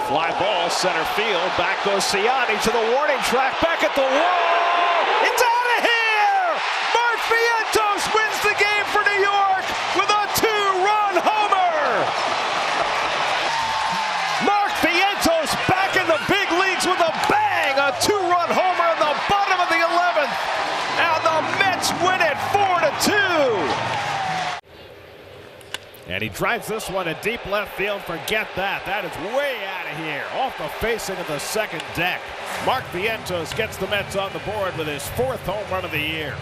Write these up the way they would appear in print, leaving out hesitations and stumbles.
Fly ball, center field. Back goes Cincinnati to the warning track. Back at the wall. It's out of here! Mark Vientos wins the game for New York with a two-run homer. Mark Vientos back in the big leagues with a bang. A two-run homer in the bottom of the 11th. And the Mets win it 4-2. And he drives this one to deep left field. Forget that. That is way out of here. Off the facing of the second deck. Mark Vientos gets the Mets on the board with his 4th home run of the year.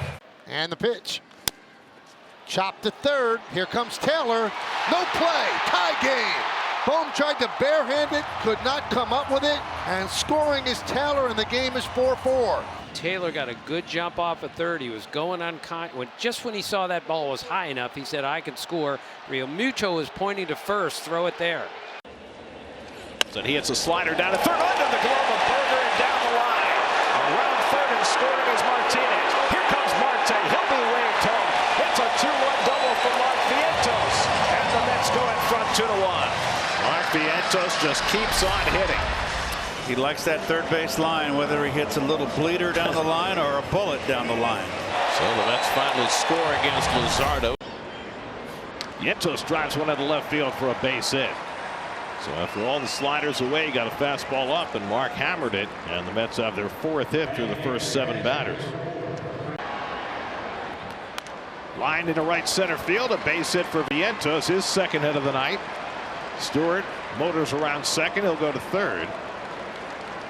And the pitch. Chopped to third. Here comes Taylor. No play. Tie game. Bohm tried to barehand it. Could not come up with it. And scoring is Taylor, and the game is 4-4. Taylor got a good jump off at third. He was going on just when he saw that ball was high enough, he said, I can score. Real Mucho was pointing to first. Throw it there. So he hits a slider down to third under the glove of Berger and down the line. Around third and scoring is Martinez. Here comes Marte. He'll be waved home. It's a 2-1 double for Mark Vientos. And the Mets go in front 2-1. Mark Vientos just keeps on hitting. He likes that third base line, whether he hits a little bleeder down the line or a bullet down the line. So the Mets finally score against Luzardo. Vientos drives one out of left field for a base hit. So after all the sliders away, he got a fastball up, and Mark hammered it, and the Mets have their 4th hit through the first 7 batters. Lined into right center field, a base hit for Vientos, his 2nd hit of the night. Stewart motors around second, he'll go to third.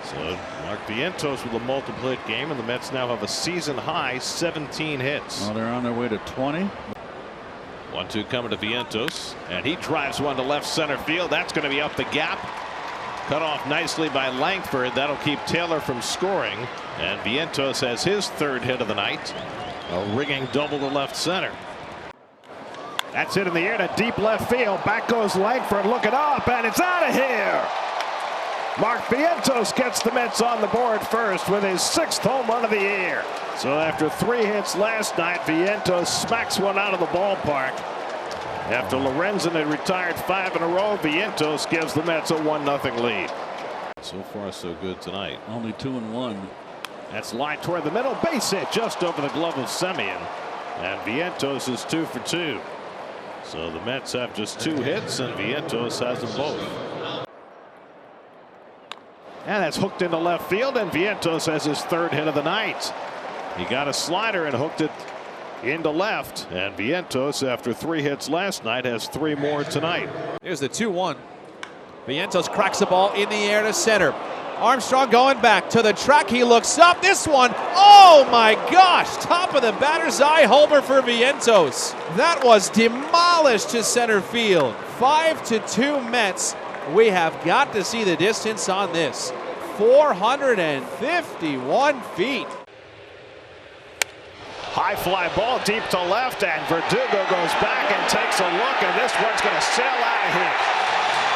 So Mark Vientos with a multiple hit game, and the Mets now have a season high 17 hits. Well, they're on their way to 20. 1-2 coming to Vientos, and he drives one to left center field. That's going to be up the gap. Cut off nicely by Langford. That'll keep Taylor from scoring, and Vientos has his 3rd hit of the night. A ringing double to left center. That's hit in the air to deep left field. Back goes Langford looking up, and it's out of here. Mark Vientos gets the Mets on the board first with his 6th home run of the year. So after 3 hits last night, Vientos smacks one out of the ballpark. After Lorenzen had retired 5 in a row, Vientos gives the Mets a 1-0 lead. So far so good tonight. Only 2-1. That's lined toward the middle, base hit just over the glove of Semien. And Vientos is 2 for 2. So the Mets have just 2 hits, and Vientos has them both. And that's hooked into left field, and Vientos has his 3rd hit of the night. He got a slider and hooked it into left, and Vientos, after 3 hits last night, has 3 more tonight. Here's the 2-1. Vientos cracks the ball in the air to center. Armstrong going back to the track. He looks up. This one, oh my gosh, top of the batter's eye homer for Vientos. That was demolished to center field. 5-2 Mets. We have got to see the distance on this. 451 feet. High fly ball deep to left, and Verdugo goes back and takes a look, and this one's going to sail out of here.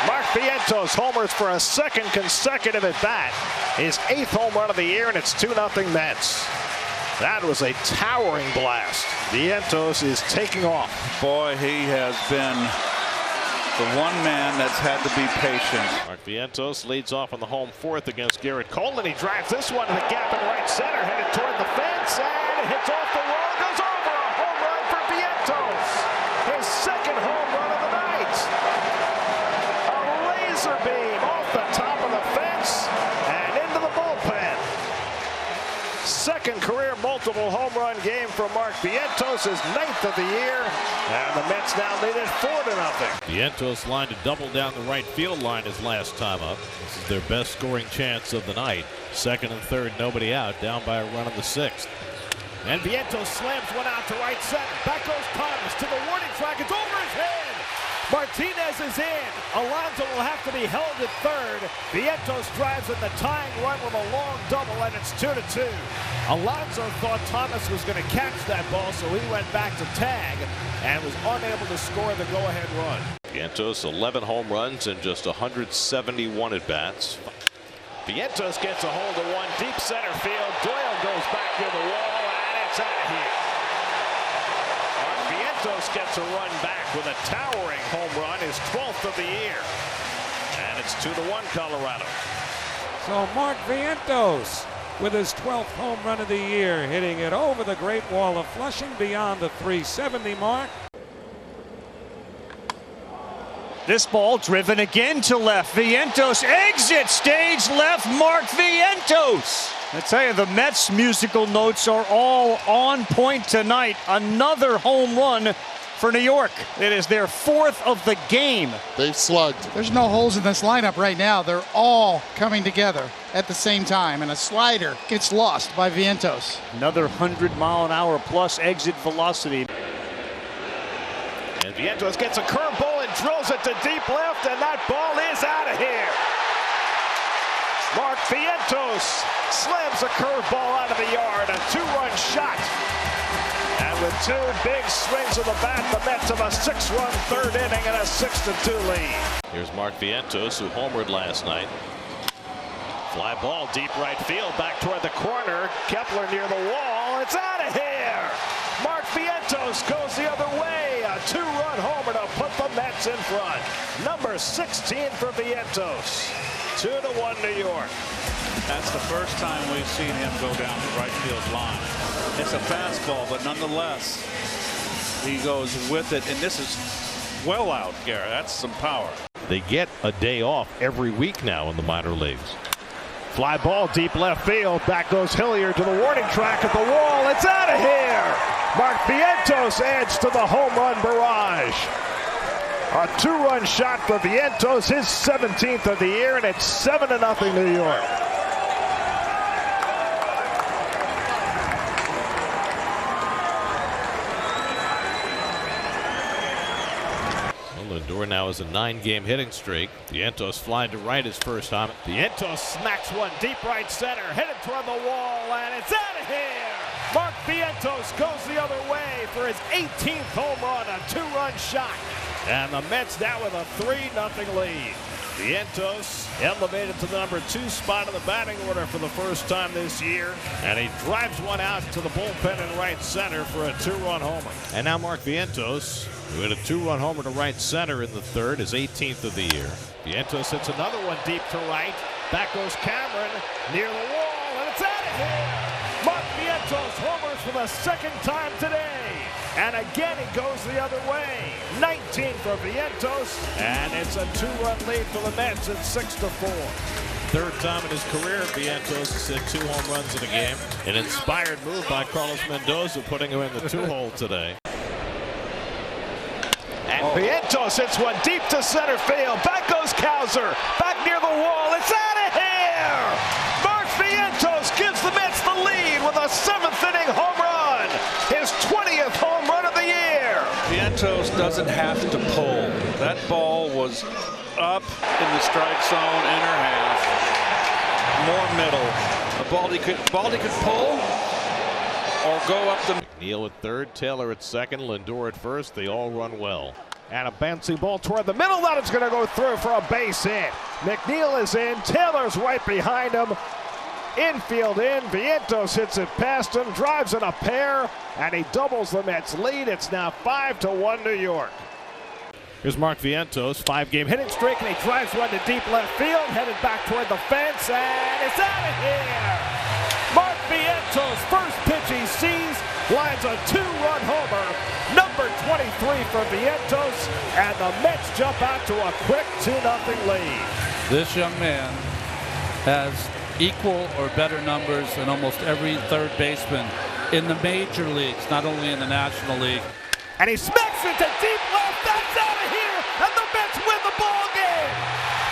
Mark Vientos homers for a 2nd consecutive at bat. His 8th home run of the year, and it's 2-0 Mets. That was a towering blast. Vientos is taking off. Boy, he has been the one man that's had to be patient. Mark Vientos leads off on the home 4th against Garrett Cole, and he drives this one to the gap in right center, headed toward the fence, and it hits off the wall, goes over. A home run for Vientos. His 2nd home run of the night. A laser beam off the top of the fence and into the bullpen. 2nd career multiple home run game from Mark Vientos, his 9th of the year, and the Mets now lead it 4-0. Vientos lined to double down the right field line his last time up. This is their best scoring chance of the night. 2nd and 3rd, nobody out, down by a run in the 6th. And Vientos slams one out to right center. Back goes Thomas to the warning track. It's over his head. Martinez is in. Alonso will have to be held at 3rd. Vientos drives in the tying run with a long double, and it's 2-2. Alonso thought Thomas was going to catch that ball, so he went back to tag and was unable to score the go-ahead run. Vientos 11 home runs and just 171 at-bats. Vientos gets a hold of one deep center field. Doyle goes back to the wall, and it's out of here. Vientos gets a run back with a towering home run, his 12th of the year. And it's It's 2-1 Colorado. So Mark Vientos with his 12th home run of the year, hitting it over the Great Wall of Flushing beyond the 370 mark. This ball driven again to left. Vientos exit stage left. Mark Vientos. I tell you, the Mets' musical notes are all on point tonight. Another home run for New York. It is their 4th of the game. They've slugged. There's no holes in this lineup right now. They're all coming together at the same time, and a slider gets lost by Vientos. Another 100-mile-an-hour plus exit velocity. And Vientos gets a curveball and drills it to deep left, and that ball is out of here. Mark Vientos slams a curveball out of the yard, a 2-run shot. And with 2 big swings of the bat, the Mets have a 6-run third inning and a 6-2 lead. Here's Mark Vientos, who homered last night. Fly ball deep right field, back toward the corner. Kepler near the wall. It's out of here. Mark Vientos goes the other way. A 2-run homer to put the Mets in front. Number 16 for Vientos. 2-1 New York. That's the first time we've seen him go down the right field line. It's a fastball, but nonetheless, he goes with it. And this is well out, Garrett. That's some power. They get a day off every week now in the minor leagues. Fly ball deep left field. Back goes Hilliard to the warning track at the wall. It's out of here. Mark Vientos adds to the home run barrage. A 2-run shot for Vientos, his 17th of the year, and it's 7-0 New York. Lindor now has a 9-game hitting streak. Vientos flying to right his first time. Vientos smacks one deep right center, headed toward the wall, and it's out of here. Mark Vientos goes the other way for his 18th home run, a 2-run shot. And the Mets now with a 3-0 lead. Vientos elevated to the number 2 spot in the batting order for the first time this year. And he drives one out to the bullpen in right center for a 2-run homer. And now Mark Vientos, who hit a 2-run homer to right center in the third, his 18th of the year. Vientos hits another one deep to right. Back goes Cameron near the wall, and it's out of here. Mark Vientos homers for the 2nd time today. And again, he goes the other way. 19 for Vientos, and it's a 2-run lead for the Mets at 6-4. Third time in his career, Vientos has hit 2 home runs in a game. An inspired move by Carlos Mendoza, putting him in the 2-hole today. And Vientos hits one deep to center field. Back goes Cowser. Back near the wall. It's out of here. Mark Vientos gives the Mets the lead with a 7th inning home run. His 20th home run of the year. Vientos doesn't have to pull. That ball was up in the strike zone, inner half, more middle. A ball he could pull or go up the. McNeil at third, Taylor at second, Lindor at first. They all run well. And a bouncing ball toward the middle. That is going to go through for a base hit. McNeil is in. Taylor's right behind him. Infield in. Vientos hits it past him, drives in a pair, and he doubles the Mets lead. It's now 5-1 New York. Here's Mark Vientos, 5-game hitting streak, and he drives one to deep left field, headed back toward the fence, and it's out of here. Mark Vientos, first pitch he sees, lines a 2-run homer. Number 23 for Vientos, and the Mets jump out to a quick 2-0 lead. This young man has equal or better numbers than almost every third baseman in the major leagues, not only in the National League. And he smacks it to deep left. That's out of here, and the Mets win the ball game.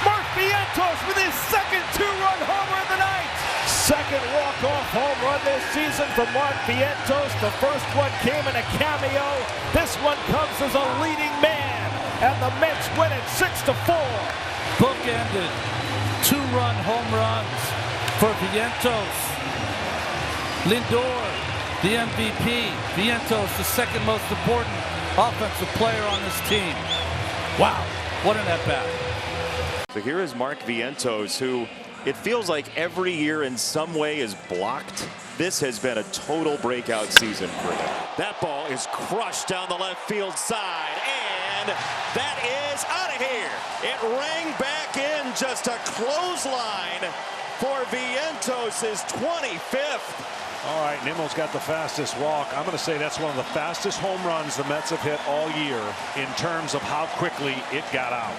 Mark Vientos with his 2nd 2-run homer of the night. 2nd walk-off home run this season for Mark Vientos. The first one came in a cameo. This one comes as a leading man, and the Mets win it 6-4. Bookended 2-run home runs for Vientos. Lindor, the MVP. Vientos, the 2nd most important offensive player on this team. Wow, what an at-bat. So here is Mark Vientos, who it feels like every year in some way is blocked. This has been a total breakout season for him. That ball is crushed down the left field side, and that is out of here. It rang back in just a clothesline for Vientos' 25th. All right, Nimmo's got the fastest walk. I'm going to say that's one of the fastest home runs the Mets have hit all year in terms of how quickly it got out.